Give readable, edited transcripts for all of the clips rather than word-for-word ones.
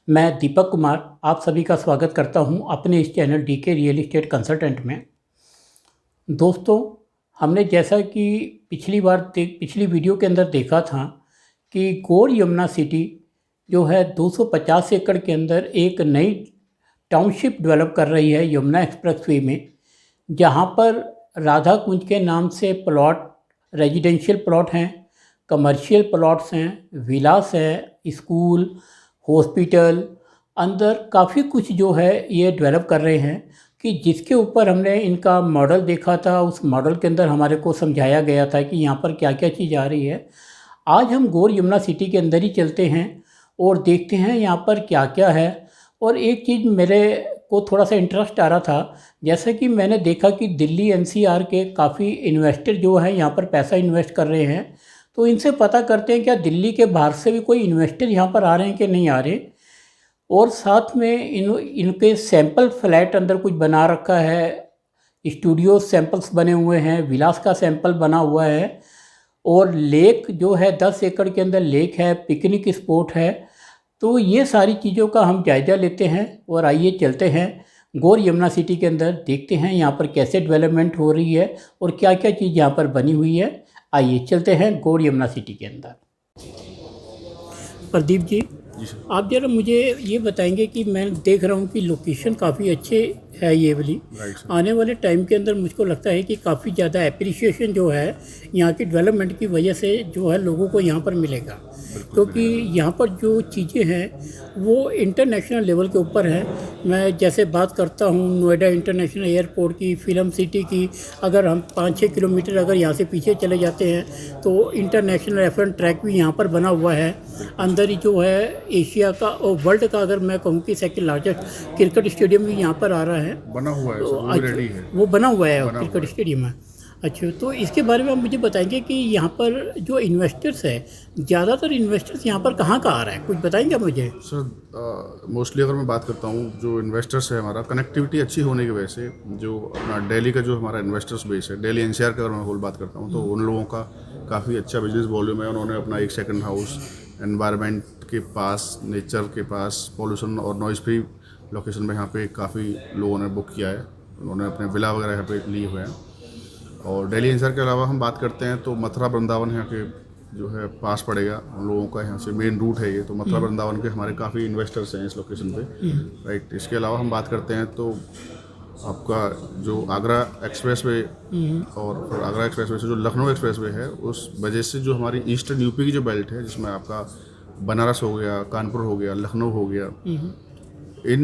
मैं दीपक कुमार आप सभी का स्वागत करता हूं अपने इस channel DK real estate consultant में। दोस्तों, हमने जैसा कि पिछली वीडियो के अंदर देखा था कि गौर यमुना सिटी जो है 250 एकड़ के अंदर एक नई टाउनशिप डेवलप कर रही है यमुना एक्सप्रेसवे में, जहां पर राधा कुंज के नाम से प्लॉट, रेजिडेंशियल प्लॉट हैं, कमर्शियल प्लॉट्स हैं, विलास है, स्कूल, हॉस्पिटल, अंदर काफ़ी कुछ जो है ये डेवलप कर रहे हैं कि जिसके ऊपर हमने इनका मॉडल देखा था। उस मॉडल के अंदर हमारे को समझाया गया था कि यहाँ पर क्या क्या चीज़ आ रही है। आज हम गौर यमुना सिटी के अंदर ही चलते हैं और देखते हैं यहाँ पर क्या क्या है। और एक चीज़ मेरे को थोड़ा सा इंटरेस्ट आ रहा था, जैसे कि मैंने देखा कि दिल्ली एनसीआर के काफ़ी इन्वेस्टर जो है यहाँ पर पैसा इन्वेस्ट कर रहे हैं, तो इनसे पता करते हैं क्या दिल्ली के बाहर से भी कोई इन्वेस्टर यहाँ पर आ रहे हैं कि नहीं आ रहे। और साथ में इनके सैंपल फ्लैट अंदर कुछ बना रखा है, स्टूडियो सैंपल्स बने हुए हैं, विलास का सैंपल बना हुआ है, और लेक जो है 10 एकड़ के अंदर लेक है, पिकनिक स्पॉट है। तो ये सारी चीज़ों का हम जायज़ा लेते हैं और आइए चलते हैं गौर यमुना सिटी के अंदर, देखते हैं यहाँ पर कैसे डेवलपमेंट हो रही है और क्या क्या चीज़ यहाँ पर बनी हुई है। आइए चलते हैं गौर यमुना सिटी के अंदर। प्रदीप जी, आप जरा मुझे ये बताएंगे कि मैं देख रहा हूँ कि लोकेशन काफ़ी अच्छे है ये वाली। आने वाले टाइम के अंदर मुझको लगता है कि काफ़ी ज़्यादा एप्रिसिएशन जो है यहाँ की डेवलपमेंट की वजह से जो है लोगों को यहाँ पर मिलेगा, क्योंकि यहाँ पर जो चीज़ें हैं वो इंटरनेशनल लेवल के ऊपर है। मैं जैसे बात करता हूँ नोएडा इंटरनेशनल एयरपोर्ट की, फिल्म सिटी की, अगर हम 5-6 किलोमीटर अगर यहाँ से पीछे चले जाते हैं तो इंटरनेशनल F1 ट्रैक भी यहाँ पर बना हुआ है। अंदर ही जो है एशिया का और वर्ल्ड का अगर मैं कहूँ कि सेकंड लार्जेस्ट क्रिकेट स्टेडियम भी यहाँ पर आ रहा है, बना हुआ है, तो वो रेडी है, वो बना हुआ है क्रिकेट स्टेडियम है। अच्छा, तो इसके बारे में आप मुझे बताएंगे कि यहाँ पर जो इन्वेस्टर्स है, ज़्यादातर इन्वेस्टर्स यहाँ पर कहाँ का आ रहा है, कुछ बताएंगे मुझे? सर मोस्टली अगर मैं बात करता हूँ, जो इन्वेस्टर्स है, हमारा कनेक्टिविटी अच्छी होने की वजह से जो अपना दिल्ली का जो हमारा इन्वेस्टर्स बेस है, दिल्ली एनसीआर का अगर मैं होल बात करता हूँ, तो उन लोगों का काफ़ी अच्छा बिजनेस वॉल्यूम है। उन्होंने अपना एक सेकंड हाउस एनवायरनमेंट के पास, नेचर के पास, पॉल्यूशन और नॉइज़ फ्री लोकेशन में यहाँ पे काफ़ी लोगों ने बुक किया है। उन्होंने अपने विला वगैरह यहाँ पे लिए हुए हैं। और दिल्ली एनसीआर के अलावा हम बात करते हैं तो मथुरा वृंदावन यहाँ के जो है पास पड़ेगा, उन लोगों का यहाँ से मेन रूट है ये। तो मथुरा वृंदावन के हमारे काफ़ी इन्वेस्टर्स हैं इस लोकेशन पे, राइट। इसके अलावा हम बात करते हैं तो आपका जो आगरा एक्सप्रेस वे और फिर आगरा एक्सप्रेस वे से जो लखनऊ एक्सप्रेस वे है, उस वजह से जो हमारी ईस्टर्न यूपी की जो बेल्ट है, जिसमें आपका बनारस हो गया, कानपुर हो गया, लखनऊ हो गया, इन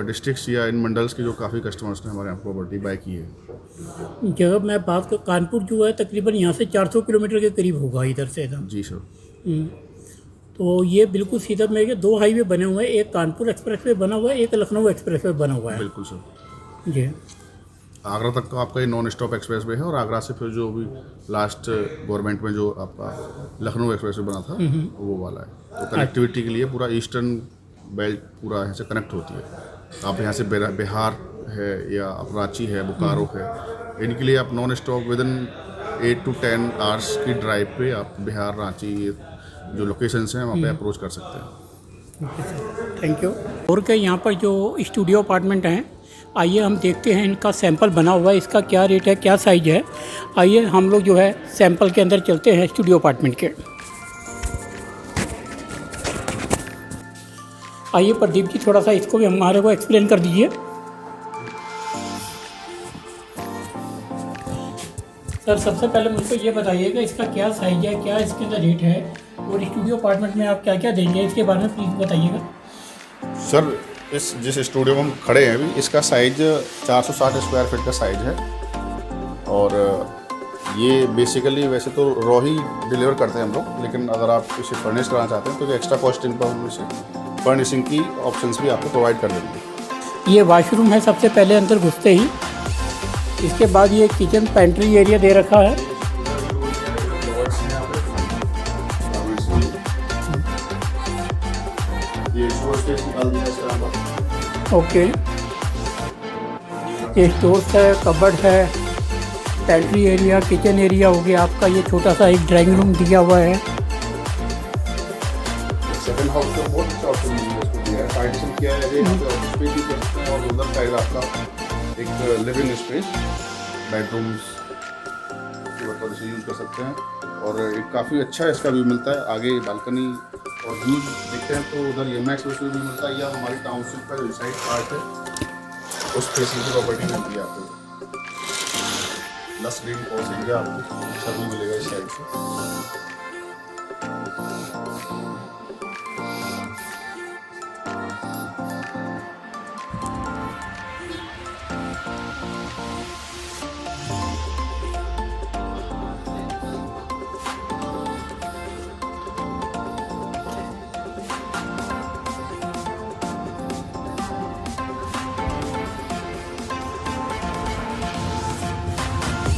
डिस्ट्रिक्ट्स या इन मंडल्स के जो काफ़ी कस्टमर्स ने हमारे यहाँ प्रॉपर्टी बाय की है। जब मैं बात कर, कानपुर जो है तकरीबन यहाँ से 400 किलोमीटर के करीब होगा इधर से एकदम। जी सर। तो ये बिल्कुल सीधा मेरे 2 हाईवे बने हुए हैं, एक कानपुर एक्सप्रेसवे बना हुआ है, एक लखनऊ एक्सप्रेसवे बना हुआ है। बिल्कुल सर जी। आगरा तक का आपका ये नॉन स्टॉप एक्सप्रेस वे है, और आगरा से फिर जो भी लास्ट गवर्नमेंट में जो आपका लखनऊ एक्सप्रेस वे बना था वो वाला है। तो कनेक्टिविटी के लिए पूरा ईस्टर्न बेल्ट पूरा यहाँ से कनेक्ट होती है। आप यहाँ से बिहार है या आप रांची है, बोकारो है, इनके लिए आप non stop with in 8 to 10 hours की ड्राइव पे आप बिहार, रांची, ये जो लोकेशंस हैं वहाँ पे अप्रोच कर सकते हैं। Thank you. और क्या यहाँ पर जो स्टूडियो अपार्टमेंट हैं, आइए हम देखते हैं इनका सैंपल बना हुआ है, इसका क्या रेट है, क्या साइज है। आइए हम लोग जो है सैंपल के अंदर चलते हैं स्टूडियो अपार्टमेंट के। आइए प्रदीप जी, थोड़ा सा इसको भी हमारे को एक्सप्लेन कर दीजिए। सर, सबसे पहले मुझको ये बताइएगा इसका क्या साइज है, क्या इसके अंदर रेट है, और स्टूडियो अपार्टमेंट में आप क्या क्या देंगे, इसके बारे में प्लीज़ बताइएगा। सर, इस जिस स्टूडियो में हम खड़े हैं अभी, इसका साइज 460 स्क्वायर फीट का साइज है। और ये बेसिकली वैसे तो रॉ ही डिलीवर करते हैं हम लोग, लेकिन अगर आप इसे फर्निश कराना चाहते हैं तो एक्स्ट्रा कॉस्ट इन पर हम इसे फर्निशिंग की ऑप्शंस भी आपको प्रोवाइड कर देंगे। ये वॉशरूम है सबसे पहले अंदर घुसते ही, इसके बाद ये किचन पेंट्री एरिया दे रखा है। ओके, ये स्टोर्स है, कबर्ड है, पेंट्री एरिया, किचन एरिया हो गया आपका। ये छोटा सा एक ड्राइंग रूम दिया हुआ है। सेकंड हाउस का बहुत अच्छा ऑप्शन है, यहाँ पे ऑफिस स्पेस यूज कर सकते हैं और उधर साइड आपका एक लिविंग स्पेस बेडरूम्स के मतलब से यूज़ कर सकते हैं। और एक काफ़ी अच्छा इसका व्यू मिलता है, आगे बालकनी और व्यू देखते हैं तो उधर एमएक्स व्यू भी मिलता है, या हमारी टाउनशिप का जो साइड पार्ट है उस फैसिलिटी प्रॉपर्टी मिलती है आपको। 10 ग्रीन हाउस एरिया आपको सभी मिलेगा इस साइड से।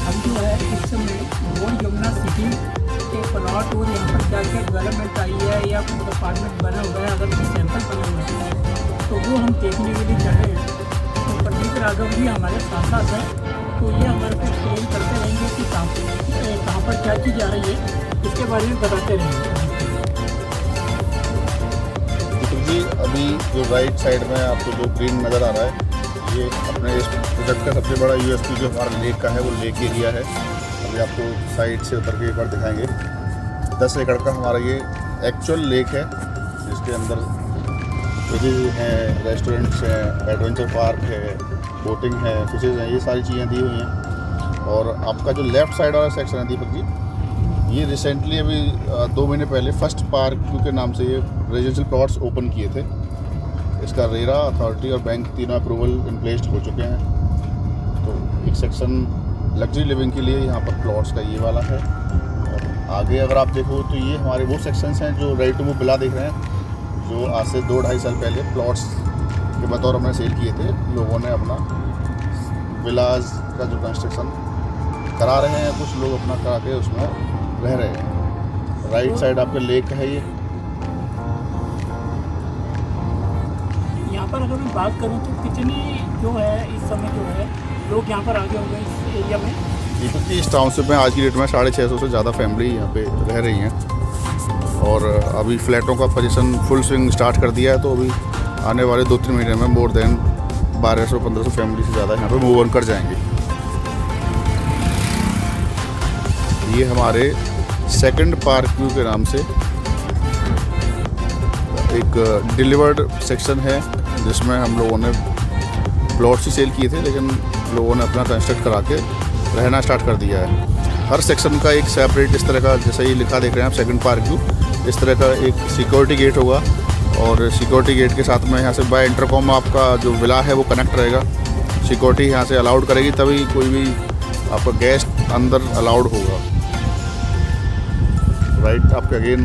हम जो है इस समय गोल यमुना सिटी के प्लॉट और यहाँ पर क्या क्या डेवलपमेंट आई है या कुछ अपार्टमेंट बना हुआ है, अगर कुछ सैंपल बने हुए हैं तो वो हम देखने के लिए चल रहे हैं। तो प्रदीप राघव जी हमारे साथ साथ हैं, तो ये हमारे को एक्सप्लेन करते रहेंगे कि कहाँ पर क्या चीज़ आ रही है, इसके बारे में बताते रहेंगे। जी अभी जो राइट साइड में आपको जो ग्रीन नज़र आ रहा है, ये अपने इस प्रोजेक्ट का सबसे बड़ा यूएसपी जो हमारा लेक का है वो लेक एरिया है। अभी आपको साइड से उतर के एक बार दिखाएंगे। 10 एकड़ का हमारा ये एक्चुअल लेक है, जिसके अंदर फिशेज हैं, रेस्टोरेंट्स हैं, एडवेंचर पार्क है, बोटिंग है, फिशेज हैं, ये सारी चीज़ें दी हुई हैं। और आपका जो लेफ़्ट साइड वाला सेक्शन है दीपक जी, ये रिसेंटली अभी 2 महीने पहले फर्स्ट पार्क के नाम से ये रेजिडेंशियल प्लॉट्स ओपन किए थे। इसका रेरा अथॉरिटी और बैंक तीनों अप्रूवल इन प्लेस हो चुके हैं। तो एक सेक्शन लग्जरी लिविंग के लिए यहाँ पर प्लॉट्स का ये वाला है। और आगे अगर आप देखो तो ये हमारे वो सेक्शंस हैं जो रेडी टू मूव विला देख रहे हैं, जो आज से 2-2.5 साल पहले प्लॉट्स के बतौर हमने सेल किए थे। लोगों ने अपना विलाज का जो कंस्ट्रक्शन करा रहे हैं, कुछ लोग अपना करा के उसमें रह रहे हैं। राइट साइड आपका लेक है ये। यहाँ पर अगर मैं बात करूँ तो कितनी जो है इस समय जो है लोग यहाँ पर आगे होंगे इस एरिया में? दीपक जी इस टाउनशिप में आज की डेट में 650 से ज़्यादा फैमिली यहाँ पे रह रही हैं। और अभी फ्लैटों का पोजीशन फुल स्विंग स्टार्ट कर दिया है। तो अभी आने वाले 2-3 महीने में मोर देन 1200-1500 फैमिली से ज़्यादा यहाँ पे मूव ऑन कर जाएंगे। ये हमारे सेकंड पार्क व्यू के नाम से एक डिलीवर्ड सेक्शन है, जिसमें हम लोगों ने प्लॉट्स ही सेल किए थे, लेकिन लोगों ने अपना कंस्ट्रक्ट करा के रहना स्टार्ट कर दिया है। हर सेक्शन का एक सेपरेट इस तरह का, जैसे ये लिखा देख रहे हैं आप सेकंड पार्क व्यू, इस तरह का एक सिक्योरिटी गेट होगा। और सिक्योरिटी गेट के साथ में यहाँ से बाय इंटरकॉम आपका जो विला है वो कनेक्ट रहेगा। सिक्योरिटी यहाँ से अलाउड करेगी, तभी कोई भी आपका गेस्ट अंदर अलाउड होगा। राइट आपका अगेन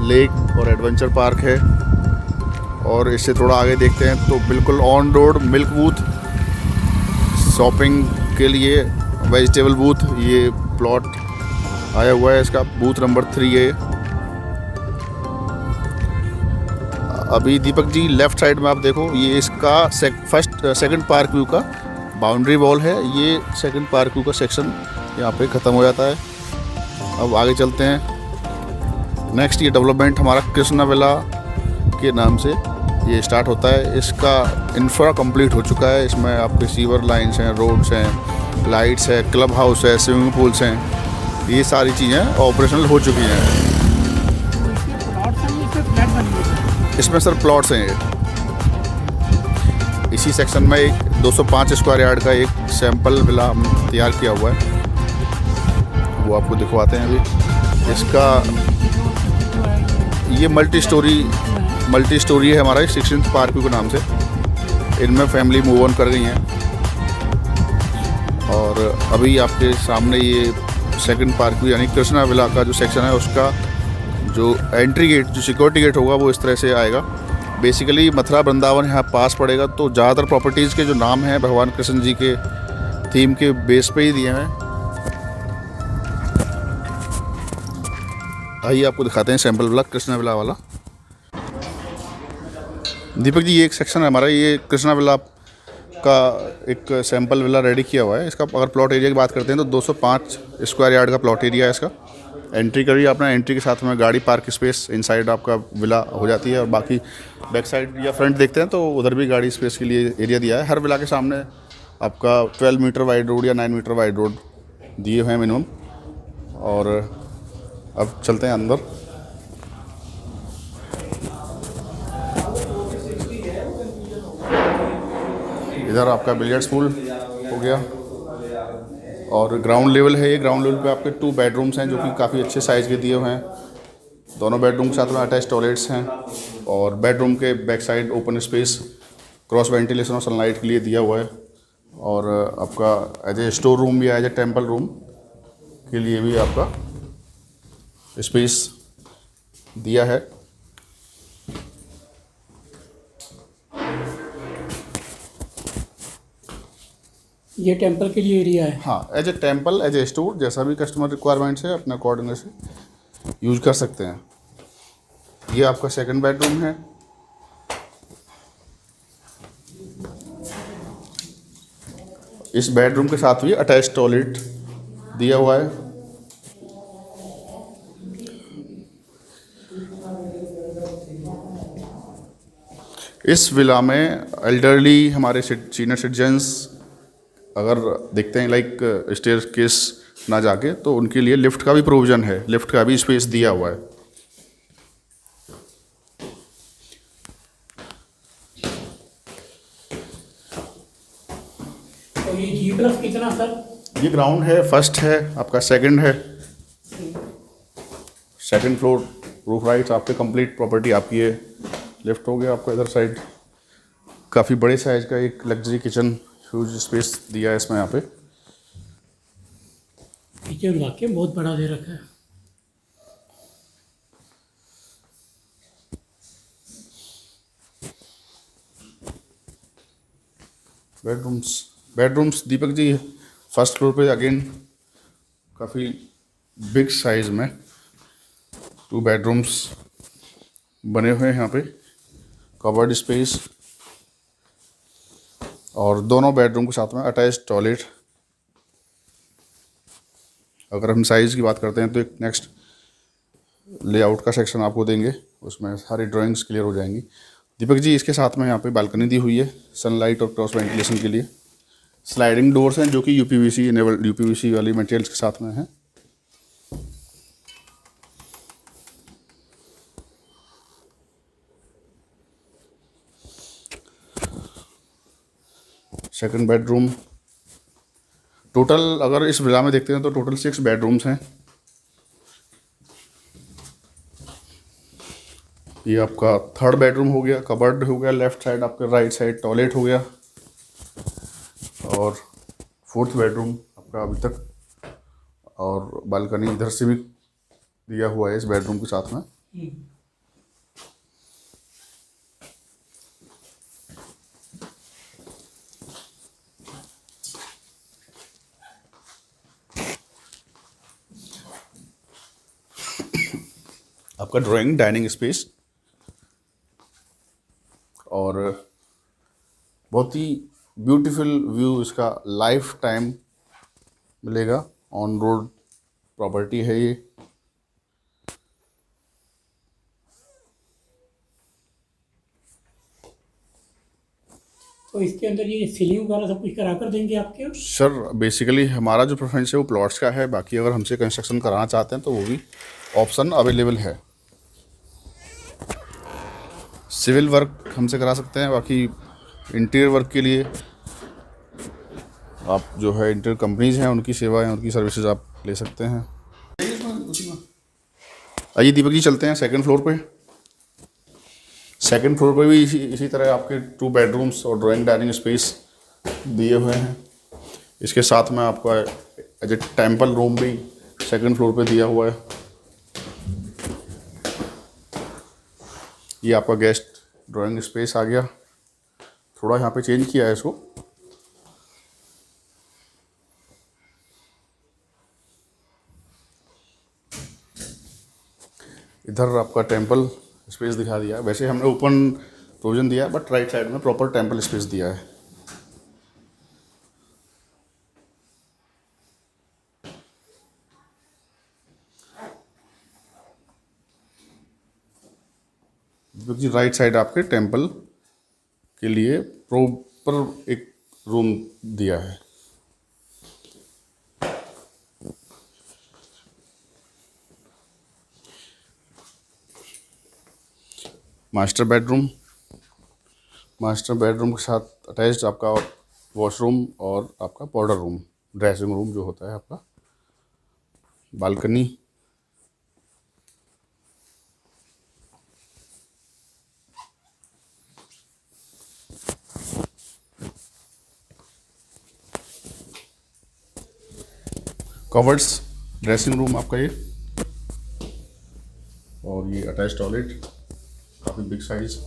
लेक और एडवेंचर पार्क है। और इससे थोड़ा आगे देखते हैं तो बिल्कुल on road milk booth, shopping के लिए वेजिटेबल बूथ, ये प्लॉट आया हुआ है। इसका बूथ नंबर 3 है। अभी दीपक जी लेफ़्ट साइड में आप देखो, ये इसका सेकंड पार्क व्यू का बाउंड्री वॉल है। ये सेकंड पार्क व्यू का सेक्शन यहाँ पे ख़त्म हो जाता है। अब आगे चलते हैं। नेक्स्ट ये डेवलपमेंट हमारा कृष्णा विला के नाम से ये स्टार्ट होता है। इसका इंफ्रा कंप्लीट हो चुका है। इसमें आपके सीवर लाइन्स हैं, रोड्स हैं, लाइट्स है, क्लब हाउस है, स्विमिंग पूल्स हैं, ये सारी चीज़ें ऑपरेशनल हो चुकी हैं। इसमें सर प्लॉट्स हैं। इसी सेक्शन में एक 205 स्क्वायर यार्ड का एक सैंपल विला हम तैयार किया हुआ है, वो आपको दिखवाते हैं अभी। इसका ये मल्टी स्टोरी है हमारा 16th पार्क व्यू के नाम से। इनमें फैमिली मूव ऑन कर रही हैं। और अभी आपके सामने ये सेकंड पार्क व्यू यानी कृष्णा विला का जो सेक्शन है, उसका जो एंट्री गेट, जो सिक्योरिटी गेट होगा, वो इस तरह से आएगा। बेसिकली मथुरा वृंदावन यहाँ पास पड़ेगा। तो ज़्यादातर प्रॉपर्टीज़ के जो नाम हैं भगवान कृष्ण जी के थीम के बेस पे ही दिए हैं। आइए आपको दिखाते हैं सैंपल विला, कृष्णा विला वाला। दीपक जी ये एक सेक्शन है हमारा, ये कृष्णा विला का एक सैंपल विला रेडी किया हुआ है। इसका अगर प्लॉट एरिया की बात करते हैं तो 205 स्क्वायर यार्ड का प्लॉट एरिया है इसका। एंट्री करिए अपना, एंट्री के साथ में गाड़ी पार्क स्पेस इनसाइड आपका विला हो जाती है, और बाकी बैक साइड या फ्रंट देखते हैं तो उधर भी गाड़ी स्पेस के लिए एरिया दिया है। हर विला के सामने आपका 12 मीटर वाइड रोड या 9 मीटर वाइड रोड दिए हुए हैं मिनिमम। और अब चलते हैं अंदर। इधर आपका बिलियर्ड्स पूल हो गया, और ग्राउंड लेवल है ये। ग्राउंड लेवल पे आपके 2 बेडरूम्स हैं जो कि काफ़ी अच्छे साइज़ के दिए हुए हैं। दोनों बेडरूम के साथ में अटैच टॉयलेट्स हैं, और बेडरूम के back side open space cross ventilation और सनलाइट के लिए दिया हुआ है। और आपका एज ए स्टोर रूम या एज ए टेम्पल रूम के लिए भी आपका स्पेस दिया है। ये टेंपल के लिए एरिया है। हाँ, as a temple, as a store, जैसा भी कस्टमर रिक्वायरमेंट्स है अपने अकॉर्डिंग से यूज कर सकते हैं। ये आपका सेकंड बेडरूम है। इस बेडरूम के साथ भी अटैच टॉयलेट दिया हुआ है। इस विला में एल्डरली हमारे सीनियर सिटीजन्स अगर देखते हैं लाइक स्टेयरकेस ना जाके, तो उनके लिए लिफ्ट का भी प्रोविज़न है, लिफ्ट का भी स्पेस दिया हुआ है। तो ये G+ कितना सर? ये ग्राउंड है, फर्स्ट है आपका, सेकंड है, सेकंड फ्लोर रूफ राइट्स आपके कंप्लीट प्रॉपर्टी आपकी है। लिफ्ट हो गया आपका इधर साइड, काफ़ी बड़े साइज का एक लग्जरी किचन, ह्यूज स्पेस दिया है इसमें यहाँ पे। किचन वाकई बहुत बड़ा दे रखा है। Bedrooms Deepak ji first floor पे अगेन काफ़ी बिग साइज में 2 बेडरूम्स बने हुए हैं यहाँ पे, कवर्ड स्पेस, और दोनों बेडरूम के साथ में अटैच टॉयलेट। अगर हम साइज़ की बात करते हैं तो एक नेक्स्ट लेआउट का सेक्शन आपको देंगे, उसमें सारी ड्राइंग्स क्लियर हो जाएंगी। दीपक जी इसके साथ में यहाँ पे बालकनी दी हुई है सनलाइट और क्रॉस वेंटिलेशन के लिए। स्लाइडिंग डोर्स हैं जो कि यूपीवीसी इनेबल्ड, यूपीवीसी वाली मटेरियल्स के साथ में हैं। सेकंड बेडरूम, टोटल अगर इस विला में देखते हैं तो टोटल 6 बेडरूम्स हैं। ये आपका थर्ड बेडरूम हो गया, कबर्ड हो गया, लेफ्ट साइड आपका, राइट साइड टॉयलेट हो गया, और फोर्थ बेडरूम आपका अभी तक, और बालकनी इधर से भी दिया हुआ है इस बेडरूम के साथ में। आपका ड्राइंग डाइनिंग स्पेस, और बहुत ही ब्यूटीफुल व्यू इसका लाइफ टाइम मिलेगा। ऑन रोड प्रॉपर्टी है ये। तो इसके अंदर ये सीलिंग वगैरह सब कुछ करा कर देंगे आपके? सर बेसिकली हमारा जो प्रेफरेंस है वो प्लॉट्स का है, बाकी अगर हमसे कंस्ट्रक्शन कराना चाहते हैं तो वो भी ऑप्शन अवेलेबल है। सिविल वर्क हमसे करा सकते हैं, बाकी इंटीरियर वर्क के लिए आप जो है इंटीरियर कंपनीज हैं उनकी सेवाएं, उनकी सर्विसेज आप ले सकते हैं। आइए दीपक जी चलते हैं सेकंड फ्लोर पे। सेकंड फ्लोर पे भी इसी तरह आपके 2 बेडरूम्स और ड्राइंग डाइनिंग स्पेस दिए हुए हैं। इसके साथ में आपका एज ए टेम्पल रूम भी सेकंड फ्लोर पे दिया हुआ है। ये आपका गेस्ट ड्राइंग स्पेस आ गया, थोड़ा यहाँ पे चेंज किया है इसको। इधर आपका टेम्पल स्पेस दिखा दिया है। वैसे हमने ओपन प्रोविजन दिया है, बट राइट साइड में प्रॉपर टेम्पल स्पेस दिया है। दीपक जी राइट साइड आपके टेम्पल के लिए प्रॉपर एक रूम दिया है। मास्टर बेडरूम के साथ अटैच्ड आपका वॉशरूम और आपका पाउडर रूम, ड्रेसिंग रूम जो होता है आपका, बालकनी, कवर्ड्स, ड्रेसिंग रूम आपका ये, और ये अटैच टॉयलेट काफ़ी बिग साइज।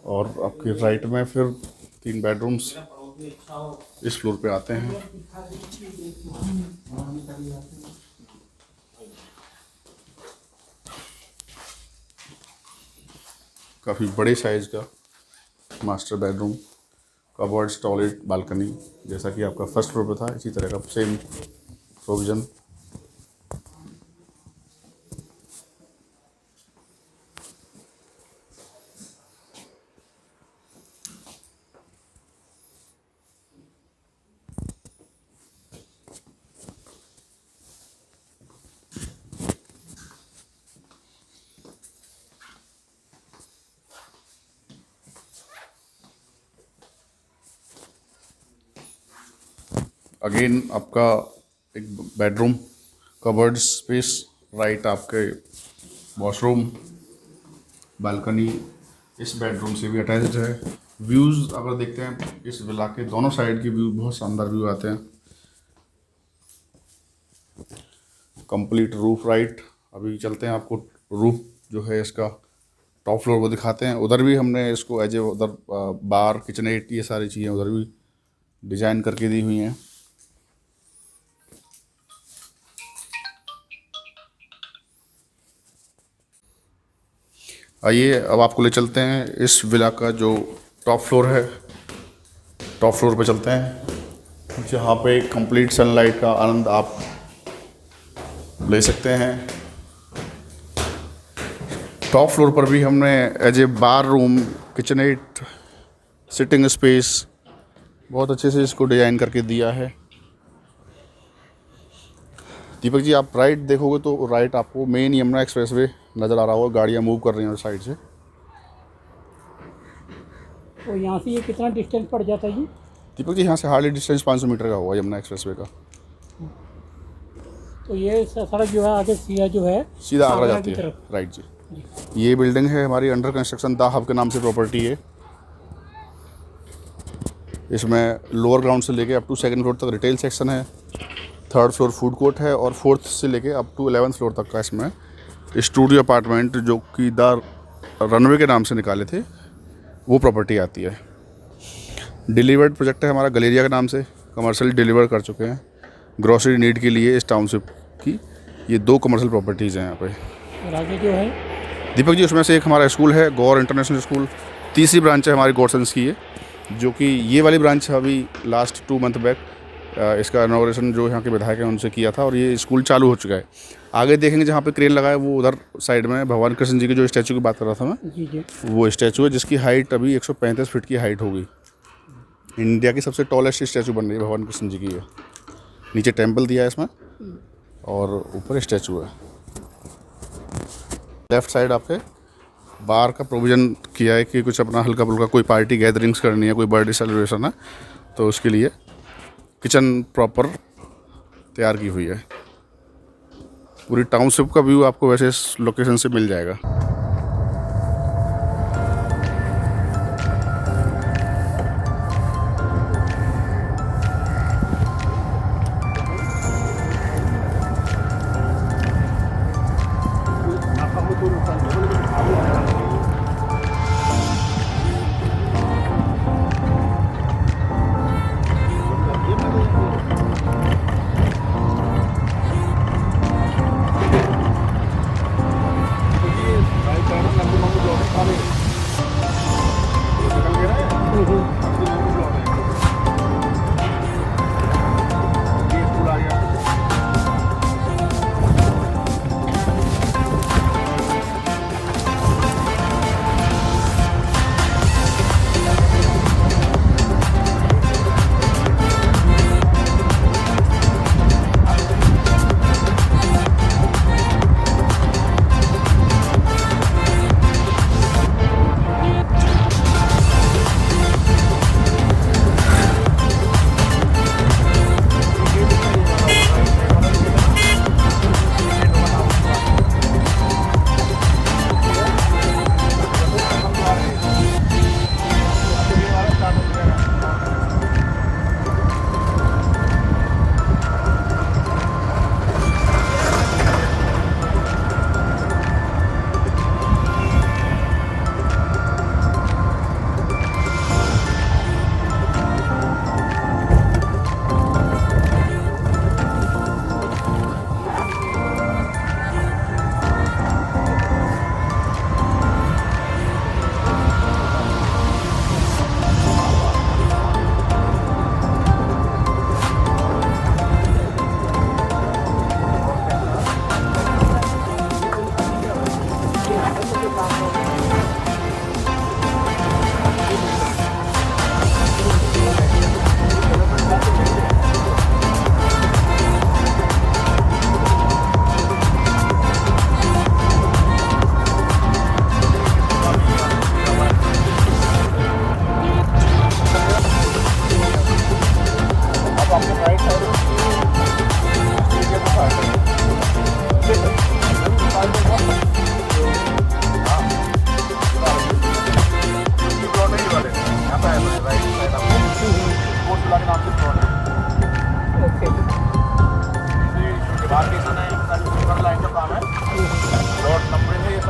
और आपके राइट में फिर 3 बेडरूम्स इस फ्लोर पे आते हैं। काफ़ी बड़े साइज का master bedroom, cupboards, toilet, balcony, जैसा कि आपका फर्स्ट फ्लोर पे था इसी तरह का सेम प्रोविज़न। अगेन आपका एक बेडरूम, कबर्ड स्पेस, राइट आपके वॉशरूम, बालकनी इस बेडरूम से भी अटैच्ड है। व्यूज़ अगर देखते हैं इस विला के दोनों साइड के व्यू बहुत शानदार व्यू आते हैं। Complete roof right. अभी चलते हैं, आपको रूफ जो है इसका टॉप फ्लोर को दिखाते हैं। उधर भी हमने इसको एज ए उधर बार, किचनेट, ये सारी चीज़ें उधर भी डिज़ाइन करके दी हुई हैं। आइए अब आपको ले चलते हैं इस विला का जो टॉप फ्लोर है। टॉप फ्लोर पे चलते हैं जहाँ पे कंप्लीट सनलाइट का आनंद आप ले सकते हैं। टॉप फ्लोर पर भी हमने as a bar room, kitchenette, sitting space बहुत अच्छे से इसको डिज़ाइन करके दिया है। दीपक जी आप राइट देखोगे तो राइट आपको मेन यमुना एक्सप्रेसवे नज़र आ रहा होगा, गाड़ियाँ मूव कर रही हैं उस साइड से। तो यहाँ से ये कितना डिस्टेंस पड़ जाता है जी? दीपक जी यहाँ से हार्डली डिस्टेंस 500 मीटर का होगा यमुना एक्सप्रेसवे का। तो ये सड़क जो है आगे सीधा जो है सीधा आगरा जाती है। राइट जी। ये बिल्डिंग है हमारी अंडर कंस्ट्रक्शन, दा हब के नाम से प्रॉपर्टी है। इसमें लोअर ग्राउंड से लेके अप टू 2nd फ्लोर तक रिटेल सेक्शन है, 3rd फ्लोर फूड कोर्ट है, और 4th से लेके अप टू 11th फ्लोर तक का इसमें स्टूडियो अपार्टमेंट, जो कि द रनवे के नाम से निकाले थे, वो प्रॉपर्टी आती है। डिलीवर्ड प्रोजेक्ट है हमारा गलेरिया के नाम से, कमर्शियल डिलीवर कर चुके हैं ग्रॉसरी नीड के लिए इस टाउनशिप की। ये 2 कमर्शियल प्रॉपर्टीज़ हैं यहाँ पे। और आगे जो है दीपक जी उसमें से एक हमारा स्कूल है, गौर इंटरनेशनल स्कूल। तीसरी ब्रांच है हमारी गौरसेंस की, जो कि ये वाली ब्रांच अभी लास्ट 2 मंथ बैक इसका इनॉग्रेशन जो यहाँ के विधायक हैं उनसे किया था, और ये स्कूल चालू हो चुका है। आगे देखेंगे जहाँ पे क्रेन लगा है वो उधर साइड में भगवान कृष्ण जी के जो स्टैचू की बात कर रहा था मैं, जी, वो स्टैचू है जिसकी हाइट अभी 135 फीट की हाइट होगी। इंडिया की सबसे टॉलेस्ट स्टैचू बन रही है भगवान कृष्ण जी की है। नीचे टेम्पल दिया है इसमें और ऊपर स्टैचू है। लेफ्ट साइड आपके बार का प्रोविज़न किया है कि कुछ अपना हल्का फुल्का कोई पार्टी गैदरिंग्स करनी है, कोई बर्थडे सेलिब्रेशन है, तो उसके लिए किचन प्रॉपर तैयार की हुई है। पूरी टाउनशिप का व्यू आपको वैसे इस लोकेशन से मिल जाएगा।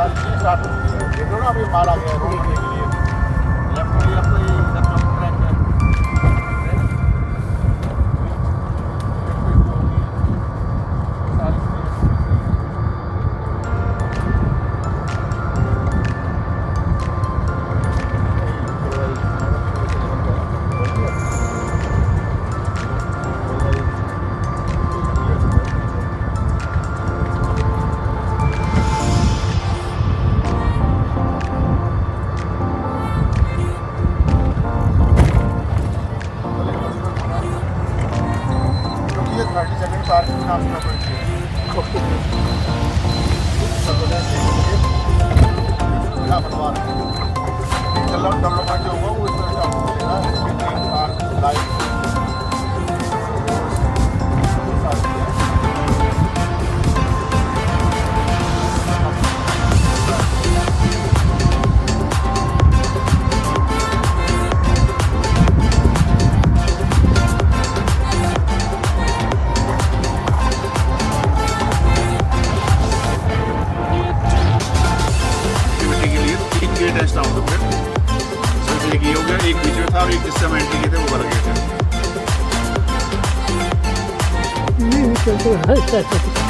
सारी चीज़ें स्टार्ट हो चुकी है। देख लो ना अभी माल आ गया है रोड बनने के लिए। लेफ्ट में अब तो ये इधर जो ट्रैक है ये 30 सेकंड पार्किंग नाम का पड़ती है। डेवलपमेंट जो होगा वो इस तरह से आपको मिलेगा। लाइट एक ये हो गया, एक बीच में था और एक जिससे हम एंट्री किए थे वो वाला गेट है। नहीं चलते हैं